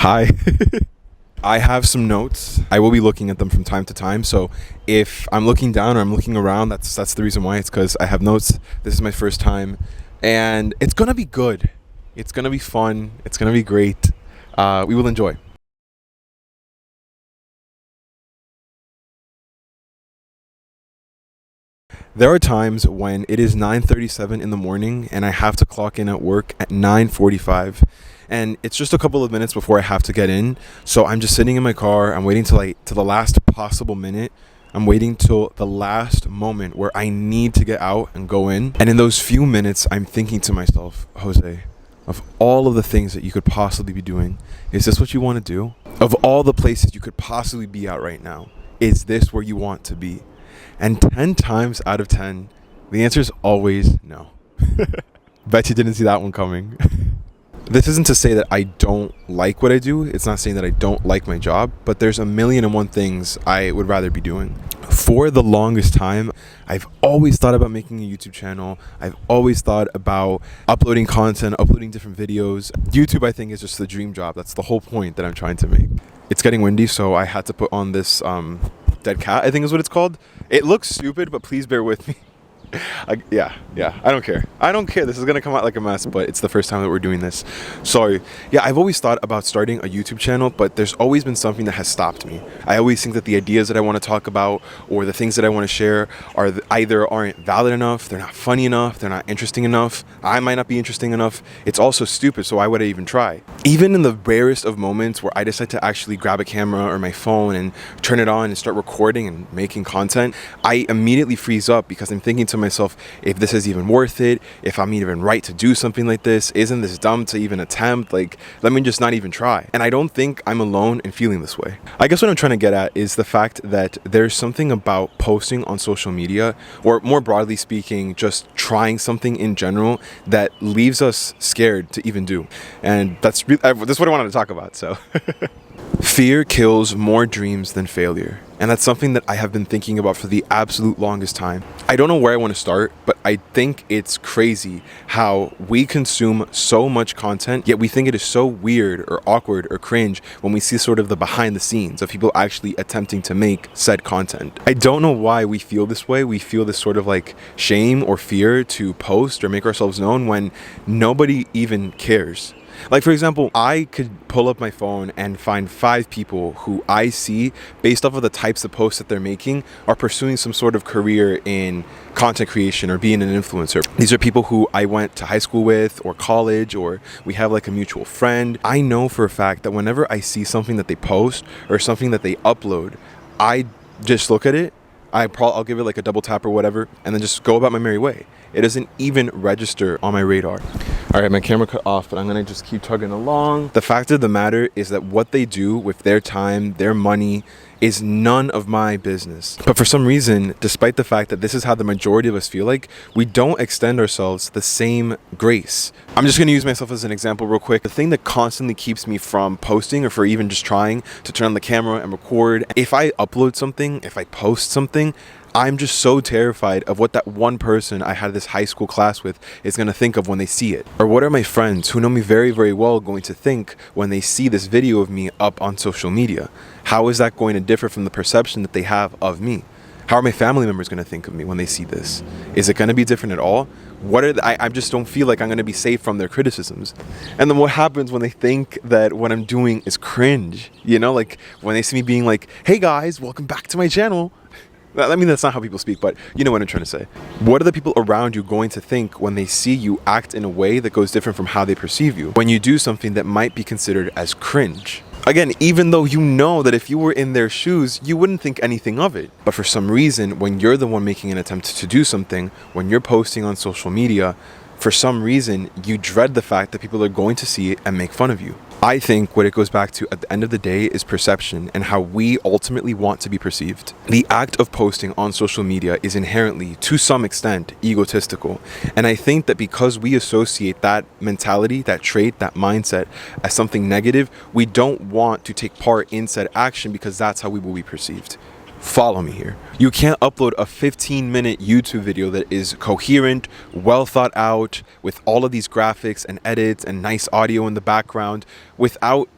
Hi. I have some notes. I will be looking at them from time to time. So if I'm looking down or I'm looking around, that's the reason why. It's because I have notes. This is my first time, and it's gonna be good. It's gonna be fun. It's gonna be great. We will enjoy. There are times when it is 9:37 in the morning and I have to clock in at work at 9:45, and it's just a couple of minutes before I have to get in. So I'm just sitting in my car. I'm waiting to the last possible minute. I'm waiting till the last moment where I need to get out and go in. And in those few minutes, I'm thinking to myself, Jose, of all of the things that you could possibly be doing, is this what you want to do? Of all the places you could possibly be at right now, is this where you want to be? And 10 times out of 10, the answer is always no. Bet you didn't see that one coming. This isn't to say that I don't like what I do. It's not saying that I don't like my job, but there's a million and one things I would rather be doing. For the longest time, I've always thought about making a YouTube channel. I've always thought about uploading content, uploading different videos. YouTube, I think, is just the dream job. That's the whole point that I'm trying to make. It's getting windy, so I had to put on this dead cat, I think is what it's called. It looks stupid, but please bear with me. Yeah, I don't care. This is gonna come out like a mess, but it's the first time that we're doing this. So yeah, I've always thought about starting a YouTube channel, but there's always been something that has stopped me. I always think that the ideas that I want to talk about or the things that I want to share are either aren't valid enough, they're not funny enough, they're not interesting enough, I might not be interesting enough. It's also stupid, so why would I even try? Even in the rarest of moments where I decide to actually grab a camera or my phone and turn it on and start recording and making content, I immediately freeze up because I'm thinking to myself, if this is even worth it, if I'm even right to do something like this, isn't this dumb to even attempt? Like, let me just not even try. And I don't think I'm alone in feeling this way. I guess what I'm trying to get at is the fact that there's something about posting on social media, or more broadly speaking, just trying something in general, that leaves us scared to even do. And that's what I wanted to talk about. So fear kills more dreams than failure. And that's something that I have been thinking about for the absolute longest time. I don't know where I want to start, but I think it's crazy how we consume so much content, yet we think it is so weird or awkward or cringe when we see sort of the behind the scenes of people actually attempting to make said content. I don't know why we feel this way. We feel this sort of like shame or fear to post or make ourselves known when nobody even cares. Like, for example, I could pull up my phone and find 5 people who I see, based off of the types of posts that they're making, are pursuing some sort of career in content creation or being an influencer. These are people who I went to high school with or college, or we have like a mutual friend. I know for a fact that whenever I see something that they post or something that they upload, I just look at it. I'll give it like a double tap or whatever, and then just go about my merry way. It doesn't even register on my radar. All right, my camera cut off, but I'm gonna just keep tugging along. The fact of the matter is that what they do with their time, their money, is none of my business. But for some reason, despite the fact that this is how the majority of us feel like, we don't extend ourselves the same grace. I'm just gonna use myself as an example real quick. The thing that constantly keeps me from posting, or for even just trying to turn on the camera and record, if I upload something, if I post something, I'm just so terrified of what that one person I had this high school class with is going to think of when they see it. Or what are my friends who know me very, very well going to think when they see this video of me up on social media? How is that going to differ from the perception that they have of me? How are my family members going to think of me when they see this? Is it going to be different at all? I just don't feel like I'm going to be safe from their criticisms. And then what happens when they think that what I'm doing is cringe? You know, like when they see me being like, hey guys, welcome back to my channel. I mean, that's not how people speak, but you know what I'm trying to say. What are the people around you going to think when they see you act in a way that goes different from how they perceive you, when you do something that might be considered as cringe? Again, even though you know that if you were in their shoes, you wouldn't think anything of it. But for some reason, when you're the one making an attempt to do something, when you're posting on social media, for some reason, you dread the fact that people are going to see it and make fun of you. I think what it goes back to at the end of the day is perception and how we ultimately want to be perceived. The act of posting on social media is inherently, to some extent, egotistical. And I think that because we associate that mentality, that trait, that mindset as something negative, we don't want to take part in said action because that's how we will be perceived. Follow me here. You can't upload a 15-minute YouTube video that is coherent, well thought out, with all of these graphics and edits and nice audio in the background without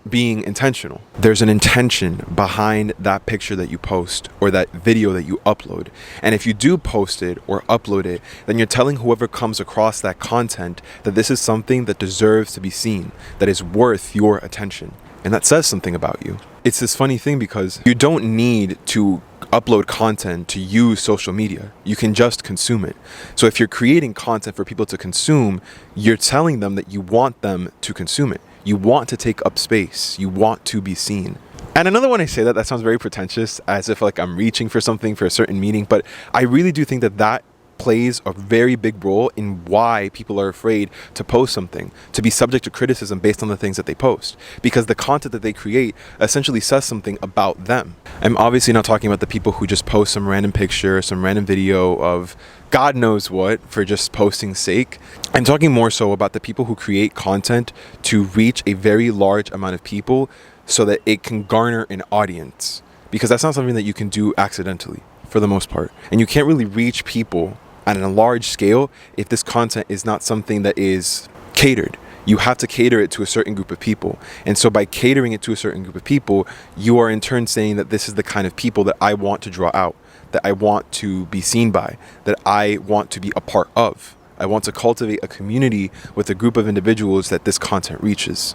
being intentional. There's an intention behind that picture that you post or that video that you upload. And if you do post it or upload it, then you're telling whoever comes across that content that this is something that deserves to be seen, that is worth your attention. And that says something about you. It's this funny thing because you don't need to upload content to use social media. You can just consume it. So if you're creating content for people to consume, you're telling them that you want them to consume it. You want to take up space. You want to be seen. And I know that when I say that, that sounds very pretentious, as if like I'm reaching for something for a certain meaning, but I really do think that that plays a very big role in why people are afraid to post something, to be subject to criticism based on the things that they post, because the content that they create essentially says something about them. I'm obviously not talking about the people who just post some random picture, some random video of God knows what for just posting's sake. I'm talking more so about the people who create content to reach a very large amount of people so that it can garner an audience, because that's not something that you can do accidentally for the most part. And you can't really reach people on a large scale if this content is not something that is catered. You have to cater it to a certain group of people. And so by catering it to a certain group of people, you are in turn saying that this is the kind of people that I want to draw out, that I want to be seen by, that I want to be a part of. I want to cultivate a community with a group of individuals that this content reaches.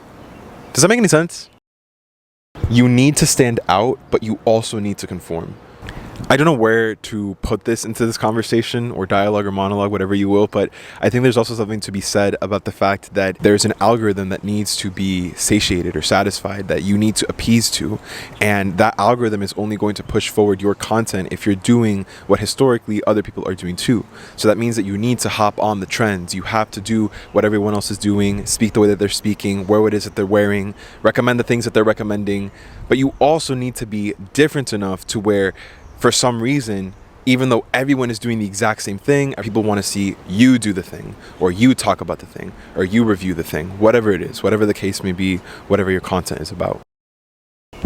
Does that make any sense? You need to stand out, but you also need to conform. I don't know where to put this into this conversation or dialogue or monologue, whatever you will, but I think there's also something to be said about the fact that there's an algorithm that needs to be satiated or satisfied, that you need to appease to. And that algorithm is only going to push forward your content if you're doing what historically other people are doing too. So that means that you need to hop on the trends. You have to do what everyone else is doing, speak the way that they're speaking, wear what it is that they're wearing, recommend the things that they're recommending. But you also need to be different enough to where, for some reason, even though everyone is doing the exact same thing, people want to see you do the thing, or you talk about the thing, or you review the thing, whatever it is, whatever the case may be, whatever your content is about.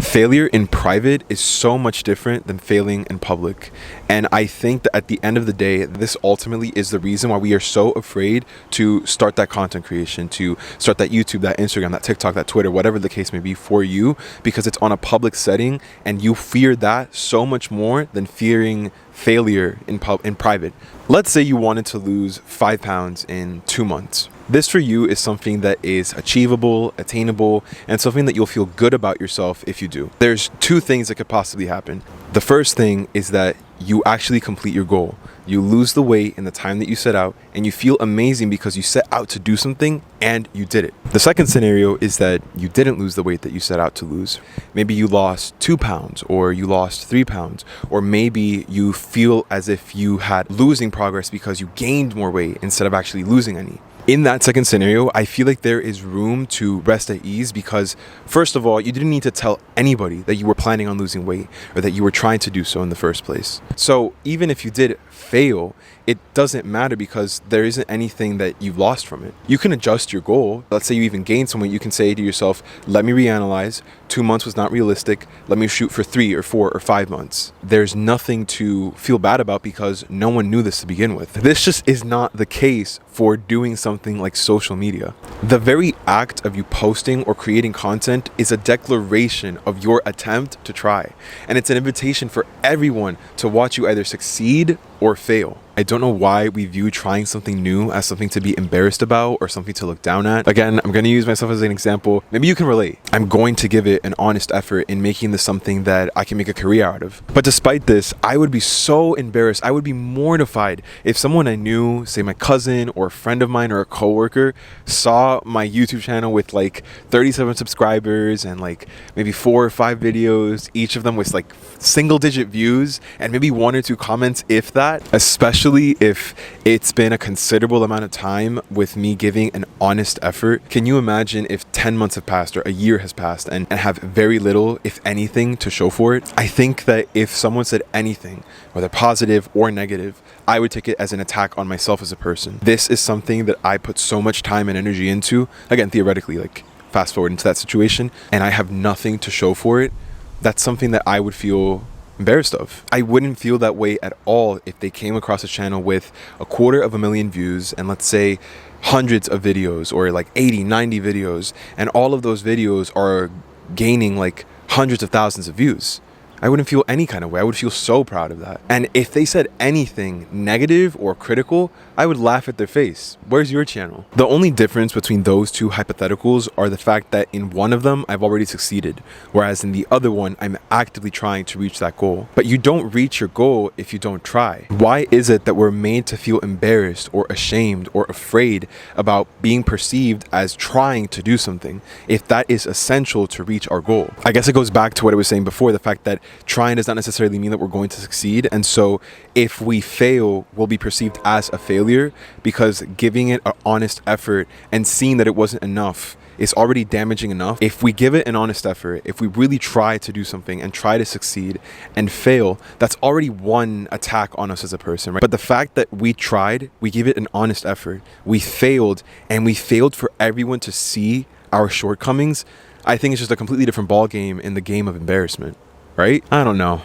Failure in private is so much different than failing in public. And I think that at the end of the day, this ultimately is the reason why we are so afraid to start that content creation, to start that YouTube, that Instagram, that TikTok, that Twitter, whatever the case may be for you, because it's on a public setting and you fear that so much more than fearing failure in private. Let's say you wanted to lose 5 pounds in 2 months. This for you is something that is achievable, attainable, and something that you'll feel good about yourself if you do. There's 2 things that could possibly happen. The first thing is that you actually complete your goal. You lose the weight in the time that you set out, and you feel amazing because you set out to do something and you did it. The second scenario is that you didn't lose the weight that you set out to lose. Maybe you lost 2 pounds, or you lost 3 pounds, or maybe you feel as if you had losing progress because you gained more weight instead of actually losing any. In that second scenario, I feel like there is room to rest at ease because, first of all, you didn't need to tell anybody that you were planning on losing weight or that you were trying to do so in the first place. So even if you did fail, it doesn't matter because there isn't anything that you've lost from it. You can adjust your goal. Let's say you even gained some weight. You can say to yourself, let me reanalyze. 2 months was not realistic. Let me shoot for 3 or 4 or 5 months. There's nothing to feel bad about because no one knew this to begin with. This just is not the case for doing something like social media. The very act of you posting or creating content is a declaration of your attempt to try. And it's an invitation for everyone to watch you either succeed or fail. I don't know why we view trying something new as something to be embarrassed about or something to look down at. Again, I'm going to use myself as an example. Maybe you can relate. I'm going to give it an honest effort in making this something that I can make a career out of. But despite this, I would be so embarrassed. I would be mortified if someone I knew, say my cousin or a friend of mine or a coworker, saw my YouTube channel with like 37 subscribers and like maybe 4 or 5 videos, each of them with like single-digit views and maybe 1 or 2 comments, if that, especially if it's been a considerable amount of time with me giving an honest effort. Can you imagine if 10 months have passed or a year has passed and have very little, if anything, to show for it? I think that if someone said anything, whether positive or negative, I would take it as an attack on myself as a person. This is something that I put so much time and energy into. Again, theoretically, like fast forward into that situation, and I have nothing to show for it. That's something that I would feel embarrassed of. I wouldn't feel that way at all if they came across a channel with 250,000 views and let's say hundreds of videos or like 80, 90 videos, and all of those videos are gaining like hundreds of thousands of views. I wouldn't feel any kind of way. I would feel so proud of that. And if they said anything negative or critical, I would laugh at their face. Where's your channel? The only difference between those two hypotheticals are the fact that in one of them, I've already succeeded, whereas in the other one, I'm actively trying to reach that goal. But you don't reach your goal if you don't try. Why is it that we're made to feel embarrassed or ashamed or afraid about being perceived as trying to do something if that is essential to reach our goal? I guess it goes back to what I was saying before, the fact that trying does not necessarily mean that we're going to succeed. And so if we fail, we'll be perceived as a failure because giving it an honest effort and seeing that it wasn't enough is already damaging enough. If we give it an honest effort, if we really try to do something and try to succeed and fail, that's already one attack on us as a person, right? But the fact that we tried, we gave it an honest effort, we failed, and we failed for everyone to see our shortcomings, I think it's just a completely different ball game in the game of embarrassment. Right? I don't know.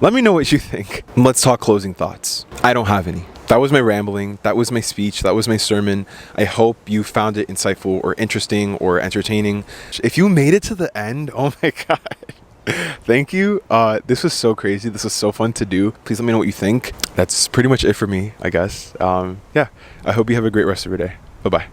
Let me know what you think. Let's talk closing thoughts. I don't have any. That was my rambling. That was my speech. That was my sermon. I hope you found it insightful or interesting or entertaining. If you made it to the end, oh my God. Thank you. This was so crazy. This was so fun to do. Please let me know what you think. That's pretty much it for me, I guess. Yeah. I hope you have a great rest of your day. Bye-bye.